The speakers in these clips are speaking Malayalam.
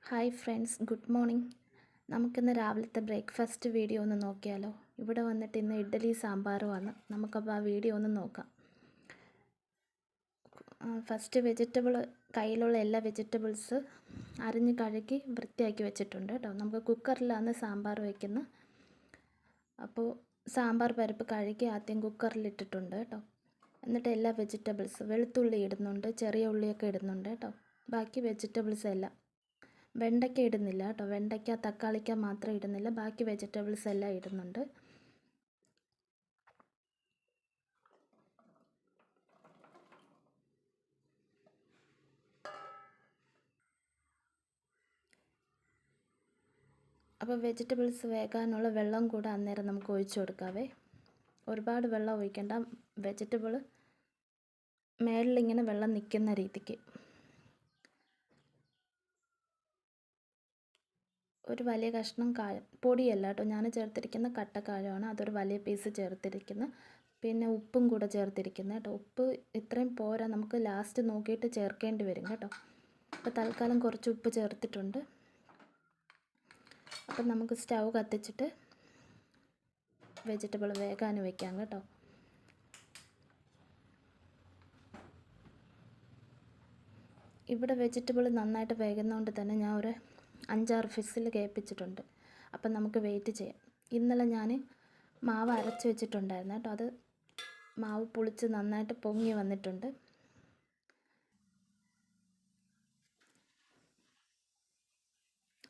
Hi friends, good morning. നമുക്കിന്ന് രാവിലത്തെ ബ്രേക്ക്ഫാസ്റ്റ് വീഡിയോ ഒന്ന് നോക്കിയാലോ. ഇവിടെ വന്നിട്ട് ഇന്ന് ഇഡ്ഡലി സാമ്പാറുമാണ്. നമുക്കപ്പോൾ ആ വീഡിയോ ഒന്ന് നോക്കാം. ഫസ്റ്റ് കയ്യിലുള്ള എല്ലാ വെജിറ്റബിൾസ് അരിഞ്ഞ് കഴുകി വൃത്തിയാക്കി വെച്ചിട്ടുണ്ട് കേട്ടോ. നമുക്ക് കുക്കറിലാണ് സാമ്പാർ വയ്ക്കുന്നത്. അപ്പോൾ സാമ്പാർ പരിപ്പ് കഴുകി ആദ്യം കുക്കറിലിട്ടിട്ടുണ്ട് കേട്ടോ. എന്നിട്ട് എല്ലാ വെളുത്തുള്ളി ഇടുന്നുണ്ട്, ചെറിയ ഉള്ളിയൊക്കെ ഇടുന്നുണ്ട് കേട്ടോ. ബാക്കി വെജിറ്റബിൾസ് എല്ലാം, വെണ്ടയ്ക്ക ഇടുന്നില്ല കേട്ടോ. വെണ്ടയ്ക്ക തക്കാളിക്ക മാത്രം ഇടുന്നില്ല, ബാക്കി വെജിറ്റബിൾസ് എല്ലാം ഇടുന്നുണ്ട്. അപ്പോൾ വെജിറ്റബിൾസ് വേകാനുള്ള വെള്ളം കൂടെ അന്നേരം നമുക്ക് ഒഴിച്ചു കൊടുക്കാവേ. ഒരുപാട് വെള്ളം ഒഴിക്കേണ്ട, വെജിറ്റബിൾ മേളിലിങ്ങനെ വെള്ളം നിൽക്കുന്ന രീതിക്ക്. ഒരു വലിയ കഷ്ണം കായം, പൊടിയല്ല കേട്ടോ, ഞാൻ ചേർത്തിരിക്കുന്ന കട്ടക്കായമാണ്. അതൊരു വലിയ പീസ് ചേർത്തിരിക്കുന്നു. പിന്നെ ഉപ്പും കൂടെ ചേർത്തിരിക്കുന്നത് കേട്ടോ. ഉപ്പ് ഇത്രയും പോരാ, നമുക്ക് ലാസ്റ്റ് നോക്കിയിട്ട് ചേർക്കേണ്ടി വരും കേട്ടോ. അപ്പോൾ തൽക്കാലം കുറച്ച് ഉപ്പ് ചേർത്തിട്ടുണ്ട്. അപ്പം നമുക്ക് സ്റ്റൗ കത്തിച്ചിട്ട് വെജിറ്റബിൾ വേകാൻ വയ്ക്കാം കേട്ടോ. ഇവിടെ വെജിറ്റബിൾ നന്നായിട്ട് വേകുന്നതുകൊണ്ട് തന്നെ ഞാൻ ഒരു 5-6 ഫിസിൽ കേൾപ്പിച്ചിട്ടുണ്ട്. അപ്പം നമുക്ക് വെയിറ്റ് ചെയ്യാം. ഇന്നലെ ഞാൻ മാവ് അരച്ച് വെച്ചിട്ടുണ്ടായിരുന്നു കേട്ടോ. അത് മാവ് പുളിച്ച് നന്നായിട്ട് പൊങ്ങി വന്നിട്ടുണ്ട്.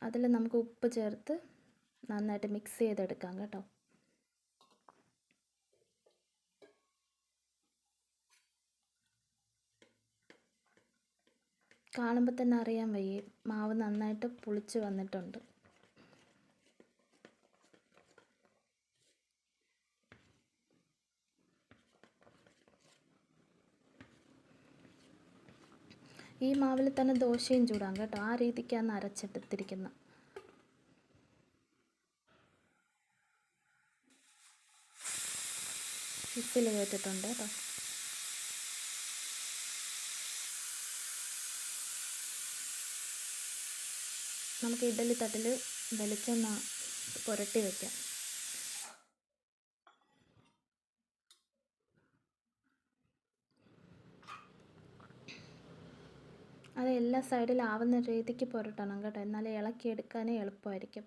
അതിൽ നമുക്ക് ഉപ്പ് ചേർത്ത് നന്നായിട്ട് മിക്സ് ചെയ്തെടുക്കാം കേട്ടോ. കാണുമ്പോൾ തന്നെ അറിയാൻ വയ്യേ, മാവ് നന്നായിട്ട് പുളിച്ച് വന്നിട്ടുണ്ട്. ഈ മാവിൽ തന്നെ ദോശയും ചൂടാം കേട്ടോ. ആ രീതിക്കാണ് അരച്ചെടുത്തിരിക്കുന്നത്. വിസിൽ കേട്ടിട്ടുണ്ട് കേട്ടോ. നമുക്ക് ഇഡ്ഡലി തട്ടിൽ വെളിച്ചെണ്ണ പുരട്ടി വയ്ക്കാം. അത് എല്ലാ സൈഡിലാവുന്ന രീതിക്ക് പുരട്ടണം കേട്ടോ, എന്നാലേ ഇളക്കിയെടുക്കാനേ എളുപ്പമായിരിക്കും.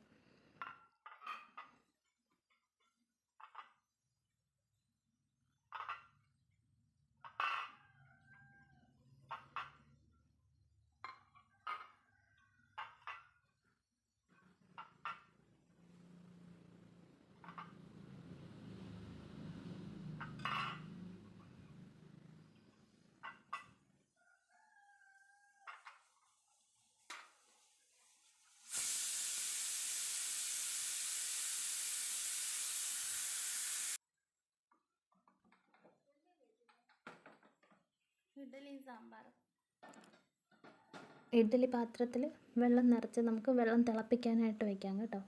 ഇഡ്ഡലി പാത്രത്തിൽ വെള്ളം നിറച്ച് നമുക്ക് വെള്ളം തിളപ്പിക്കാനായിട്ട് വയ്ക്കാം കേട്ടോ.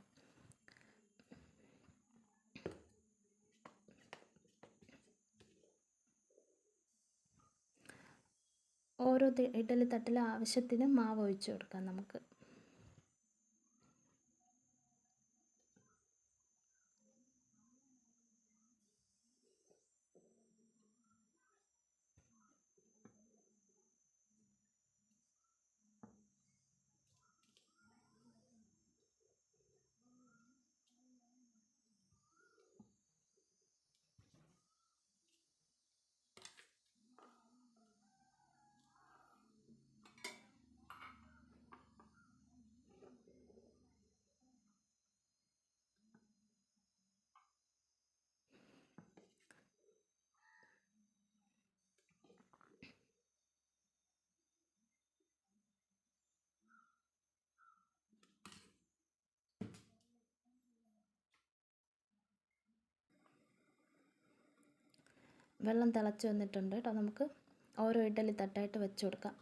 ഓരോ ഇഡ്ഡലി തട്ടിൽ ആവശ്യത്തിന് മാവ് ഒഴിച്ചു കൊടുക്കാം നമുക്ക്. വെള്ളം തിളച്ച് വന്നിട്ടുണ്ട് കേട്ടോ. നമുക്ക് ഓരോ ഇഡ്ഡലി തട്ടായിട്ട് വെച്ച് കൊടുക്കാം.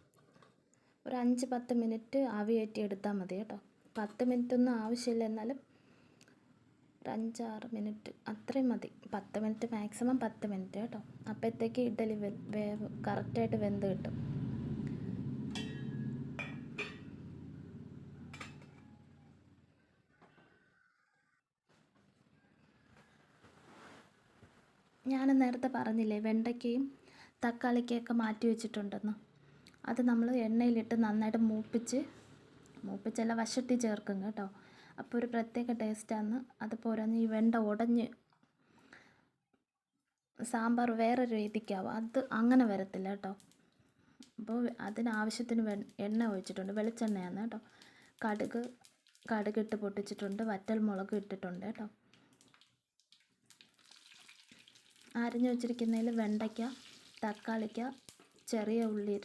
ഒരു 5-10 മിനിറ്റ് ആവി കയറ്റി എടുത്താൽ മതി കേട്ടോ. 10 മിനിറ്റൊന്നും ആവശ്യമില്ല, എന്നാലും ഒരു 5-6 മിനിറ്റ് അത്രയും മതി. 10 മിനിറ്റ് മാക്സിമം 10 മിനിറ്റ് കേട്ടോ. അപ്പോഴത്തേക്ക് ഇഡ്ഡലി വേവ് കറക്റ്റായിട്ട് വെന്ത് കിട്ടും. ഞാൻ നേരത്തെ പറഞ്ഞില്ലേ വെണ്ടയ്ക്കയും തക്കാളിക്കയൊക്കെ മാറ്റി വെച്ചിട്ടുണ്ടെന്ന്. അത് നമ്മൾ എണ്ണയിലിട്ട് നന്നായിട്ട് മൂപ്പിച്ചല്ല വശട്ടി ചേർക്കും കേട്ടോ. അപ്പോൾ ഒരു പ്രത്യേക ടേസ്റ്റാണ്. അത് പോരാഞ്ഞ് ഈ വെണ്ട ഉടഞ്ഞ് സാമ്പാർ വേറെ രീതിക്കാവും. അത് അങ്ങനെ വരത്തില്ല കേട്ടോ. അപ്പോൾ അതിനാവശ്യത്തിന് എണ്ണ ഒഴിച്ചിട്ടുണ്ട്, വെളിച്ചെണ്ണയാണ് കേട്ടോ. കടുകിട്ട് പൊട്ടിച്ചിട്ടുണ്ട്, വറ്റൽ മുളക് ഇട്ടിട്ടുണ്ട് കേട്ടോ. അരിഞ്ഞു വെച്ചിരിക്കുന്നതിൽ വെണ്ടയ്ക്ക, തക്കാളിക്ക, ചെറിയ ഉള്ളി,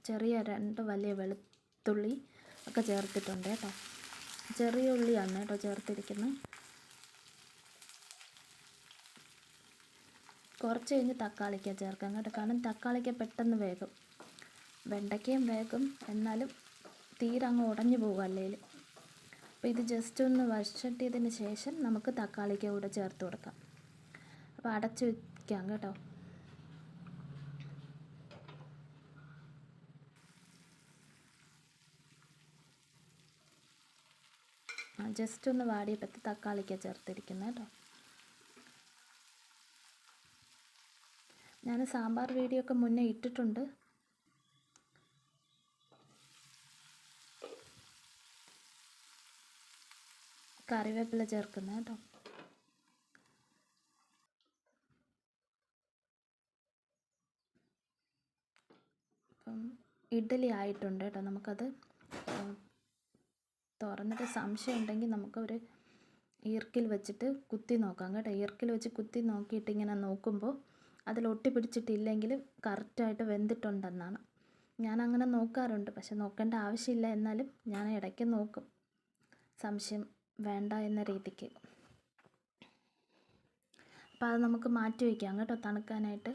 ചെറിയ 2 വലിയ വെളുത്തുള്ളി ഒക്കെ ചേർത്തിട്ടുണ്ട് കേട്ടോ. ചെറിയ ഉള്ളിയാണ് കേട്ടോ ചേർത്തിരിക്കുന്നത്. കുറച്ച് കഴിഞ്ഞ് തക്കാളിക്ക ചേർക്കാം കേട്ടോ. കാരണം തക്കാളിക്ക പെട്ടെന്ന് വേകും, വെണ്ടയ്ക്കയും വേഗം, എന്നാലും തീരെ അങ്ങ് ഉടഞ്ഞു പോകും അല്ലെങ്കിൽ. അപ്പോൾ ഇത് ജസ്റ്റ് ഒന്ന് വഴറ്റിയതിന് ശേഷം നമുക്ക് തക്കാളിക്ക കൂടെ ചേർത്ത് കൊടുക്കാം. അപ്പോൾ അടച്ച് വയ്ക്കാം കേട്ടോ. ജസ്റ്റ് ഒന്ന് വാടിയപ്പോൾ തക്കാളിക്ക ചേർത്തിരിക്കുന്നത് കേട്ടോ. ഞാൻ സാമ്പാർ വീഡിയോ ഒക്കെ മുന്നേ ഇട്ടിട്ടുണ്ട്. കറിവേപ്പില ചേർക്കുന്നത് കേട്ടോ. അപ്പം ഇഡ്ഡലി ആയിട്ടുണ്ട് കേട്ടോ. നമുക്കത് തുറന്നിട്ട് സംശയം ഉണ്ടെങ്കിൽ നമുക്കൊരു ഈർക്കിൽ വെച്ചിട്ട് കുത്തി നോക്കാം കേട്ടോ. ഈർക്കിൽ വെച്ച് കുത്തി നോക്കിയിട്ട് ഇങ്ങനെ നോക്കുമ്പോൾ അതിൽ ഒട്ടി പിടിച്ചിട്ടില്ലെങ്കിൽ കറക്റ്റായിട്ട് വെന്തിട്ടുണ്ടെന്നാണ്. ഞാൻ അങ്ങനെ നോക്കാറുണ്ട്, പക്ഷെ നോക്കേണ്ട ആവശ്യമില്ല. എന്നാലും ഞാൻ ഇടയ്ക്ക് നോക്കും, സംശയം വേണ്ട എന്ന രീതിക്ക്. അപ്പോൾ അത് നമുക്ക് മാറ്റി വയ്ക്കാം കേട്ടോ തണുക്കാനായിട്ട്.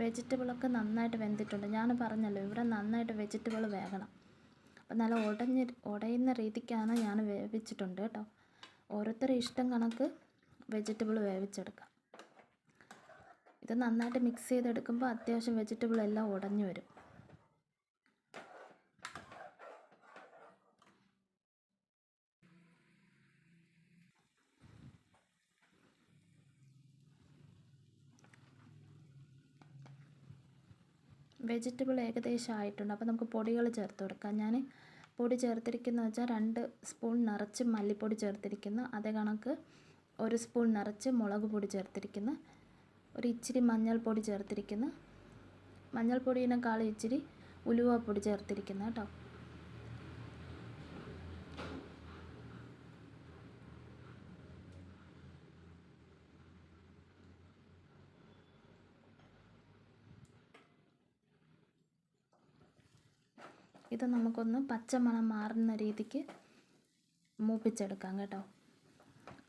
വെജിറ്റബിളൊക്കെ നന്നായിട്ട് വെന്തിട്ടുണ്ട്. ഞാൻ പറഞ്ഞല്ലോ ഇവിടെ നന്നായിട്ട് വെജിറ്റബിൾ വേകണം. അപ്പം നല്ല ഉടയുന്ന രീതിക്കാണ് ഞാൻ വേവിച്ചിട്ടുണ്ട് കേട്ടോ. ഓരോരുത്തരുടെ ഇഷ്ടം കണക്ക് വെജിറ്റബിൾ വേവിച്ചെടുക്കാം. ഇത് നന്നായിട്ട് മിക്സ് ചെയ്തെടുക്കുമ്പോൾ അത്യാവശ്യം വെജിറ്റബിൾ എല്ലാം ഉടഞ്ഞു വരും. വെജിറ്റബിൾ ഏകദേശം ആയിട്ടുണ്ട്. അപ്പോൾ നമുക്ക് പൊടികൾ ചേർത്ത് കൊടുക്കാം. ഞാൻ പൊടി ചേർത്തിരിക്കുന്നത് വെച്ചാൽ 2 സ്പൂൺ നിറച്ച് മല്ലിപ്പൊടി ചേർത്തിരിക്കുന്നു. അതേ കണക്ക് 1 സ്പൂൺ നിറച്ച് മുളക് പൊടി ചേർത്തിരിക്കുന്നു. ഒരു ഇച്ചിരി മഞ്ഞൾപ്പൊടി ചേർത്തിരിക്കുന്നു. മഞ്ഞൾപ്പൊടിയേക്കാൾ ഇച്ചിരി ഉലുവാപ്പൊടി ചേർത്തിരിക്കുന്നു കേട്ടോ. ഇത് നമുക്കൊന്ന് പച്ചമണം മാറുന്ന രീതിക്ക് മൂപ്പിച്ചെടുക്കാം കേട്ടോ.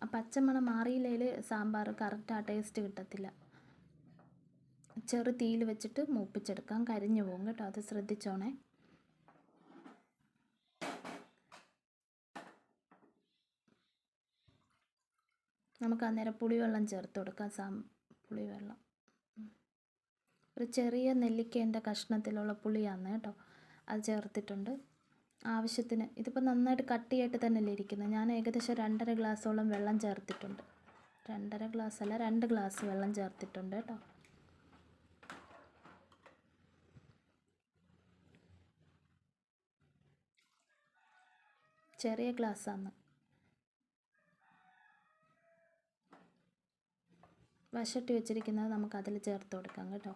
ആ പച്ചമണം മാറിയില്ലെങ്കിൽ സാമ്പാർ കറക്റ്റ് ആ ടേസ്റ്റ് കിട്ടത്തില്ല. ചെറു തീയിൽ വെച്ചിട്ട് മൂപ്പിച്ചെടുക്കാം, കരിഞ്ഞു പോകും കേട്ടോ. അത് ശ്രദ്ധിച്ചോണേ. നമുക്ക് അന്നേരം പുളിവെള്ളം ചേർത്ത് കൊടുക്കാം. പുളിവെള്ളം ഒരു ചെറിയ നെല്ലിക്കേൻ്റെ കഷ്ണത്തിലുള്ള പുളിയാണ് കേട്ടോ. അത് ചേർത്തിട്ടുണ്ട് ആവശ്യത്തിന്. ഇതിപ്പോൾ നന്നായിട്ട് കട്ടിയായിട്ട് തന്നെയല്ലേ ഇരിക്കുന്നത്. ഞാൻ ഏകദേശം 2.5 ഗ്ലാസോളം വെള്ളം ചേർത്തിട്ടുണ്ട്. 2.5 ഗ്ലാസ് അല്ല, 2 ഗ്ലാസ് വെള്ളം ചേർത്തിട്ടുണ്ട് കേട്ടോ. ചെറിയ ഗ്ലാസ്സാണ്. വശട്ടി വെച്ചിരിക്കുന്നത് നമുക്കതിൽ ചേർത്ത് കൊടുക്കാം കേട്ടോ.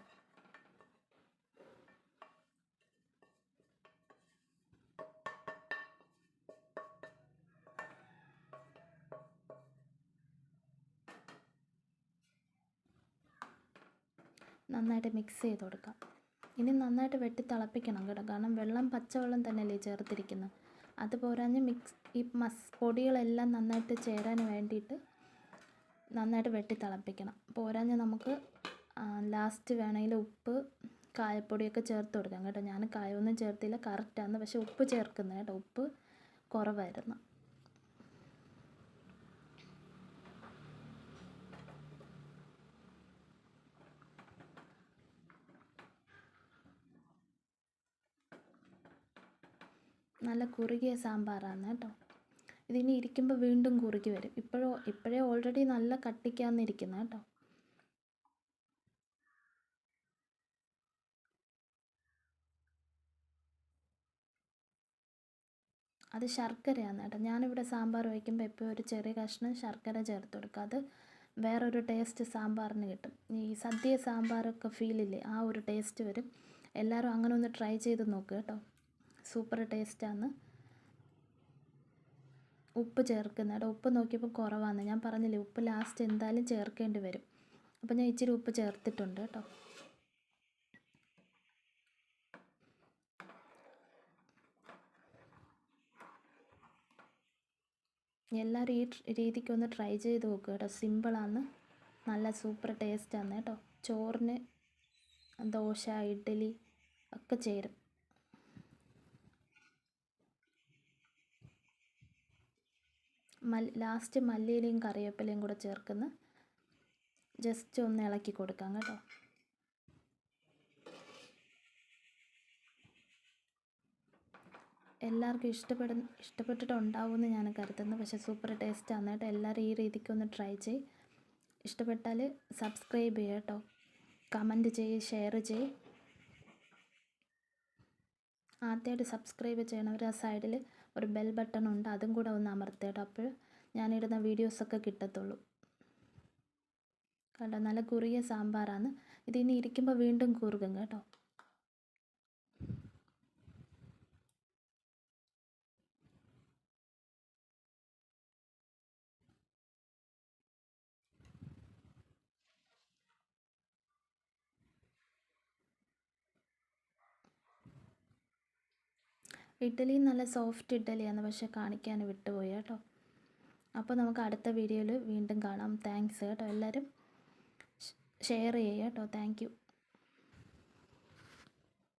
നന്നായിട്ട് മിക്സ് ചെയ്ത് കൊടുക്കാം. ഇനി നന്നായിട്ട് വെട്ടി തിളപ്പിക്കണം കേട്ടോ. കാരണം വെള്ളം പച്ചവെള്ളം തന്നെയല്ലേ ചേർത്തിരിക്കുന്നത്. അത് പോരാഞ്ഞ് ഈ പൊടികളെല്ലാം നന്നായിട്ട് ചേരാൻ വേണ്ടിയിട്ട് നന്നായിട്ട് വെട്ടി തിളപ്പിക്കണം. പോരാഞ്ഞ് നമുക്ക് ലാസ്റ്റ് വേണമെങ്കിൽ ഉപ്പ് കായപ്പൊടിയൊക്കെ ചേർത്ത് കൊടുക്കാം കേട്ടോ. ഞാൻ കായമൊന്നും ചേർത്തില്ല, കറക്റ്റാണ്. പക്ഷെ ഉപ്പ് ചേർക്കുന്നത് കേട്ടോ, ഉപ്പ് കുറവായിരുന്നു. നല്ല കുറുകിയ സാമ്പാറാണ് കേട്ടോ. ഇതിനി ഇരിക്കുമ്പോൾ വീണ്ടും കുറുകി വരും. ഇപ്പോഴേ ഓൾറെഡി നല്ല കട്ടിക്കാന്നിരിക്കുന്നത് കേട്ടോ. അത് ശർക്കരയാണ് കേട്ടോ. ഞാനിവിടെ സാമ്പാർ വയ്ക്കുമ്പോൾ എപ്പോഴും ഒരു ചെറിയ കഷ്ണം ശർക്കര ചേർത്ത് കൊടുക്കുക. അത് വേറൊരു ടേസ്റ്റ് സാമ്പാറിന് കിട്ടും. ഈ സദ്യ സാമ്പാറൊക്കെ ഫീലില്ലേ, ആ ഒരു ടേസ്റ്റ് വരും. എല്ലാവരും അങ്ങനെ ഒന്ന് ട്രൈ ചെയ്ത് നോക്കുക കേട്ടോ, സൂപ്പർ ടേസ്റ്റാണ്. ഉപ്പ് ചേർക്കുന്നത് കേട്ടോ. ഉപ്പ് നോക്കിയപ്പോൾ കുറവാണ്. ഞാൻ പറഞ്ഞില്ലേ, ഉപ്പ് ലാസ്റ്റ് എന്തായാലും ചേർക്കേണ്ടി വരും. അപ്പോൾ ഞാൻ ഇച്ചിരി ഉപ്പ് ചേർത്തിട്ടുണ്ട് കേട്ടോ. എല്ലാവരും ഈ രീതിക്കൊന്ന് ട്രൈ ചെയ്ത് നോക്കുക കേട്ടോ. സിമ്പിളാണ്, നല്ല സൂപ്പർ ടേസ്റ്റാണ് കേട്ടോ. ചോറിന്, ദോശ, ഇഡ്ഡലി ഒക്കെ ചേരും. ലാസ്റ്റ് മല്ലിയിലയും കറിവേപ്പിലയും കൂടെ ചേർക്കുന്ന ജസ്റ്റ് ഒന്ന് ഇളക്കി കൊടുക്കാം കേട്ടോ. എല്ലാവർക്കും ഇഷ്ടപ്പെട്ടിട്ടുണ്ടാവുമെന്ന് ഞാൻ കരുതുന്നു. പക്ഷേ സൂപ്പർ ടേസ്റ്റാണ് കേട്ടോ. എല്ലാവരും ഈ രീതിക്കൊന്ന് ട്രൈ ചെയ്യ്. ഇഷ്ടപ്പെട്ടാൽ സബ്സ്ക്രൈബ് ചെയ്യുക കേട്ടോ. കമൻറ്റ് ചെയ്യ്, ഷെയർ ചെയ്യ്. ആദ്യമായിട്ട് സബ്സ്ക്രൈബ് ചെയ്യണവർ ആ സൈഡിൽ ഒരു ബെൽ ബട്ടൺ ഉണ്ട്, അതും കൂടെ ഒന്ന് അമർത്തുക കേട്ടോ. അപ്പോൾ ഞാനിടുന്ന വീഡിയോസൊക്കെ കിട്ടത്തുള്ളൂ. കേട്ടോ, നല്ല കുറുകിയ സാമ്പാറാണ്. ഇതിനി ഇരിക്കുമ്പോൾ വീണ്ടും കുറുകും കേട്ടോ. ഇഡ്ഡലി നല്ല സോഫ്റ്റ് ഇഡ്ഡലിയാണ്, പക്ഷേ കാണിക്കാൻ വിട്ടുപോയി കേട്ടോ. അപ്പോൾ നമുക്ക് അടുത്ത വീഡിയോയിൽ വീണ്ടും കാണാം. താങ്ക്സ് കേട്ടോ. എല്ലാവരും ഷെയർ ചെയ്യുക കേട്ടോ. Thank you.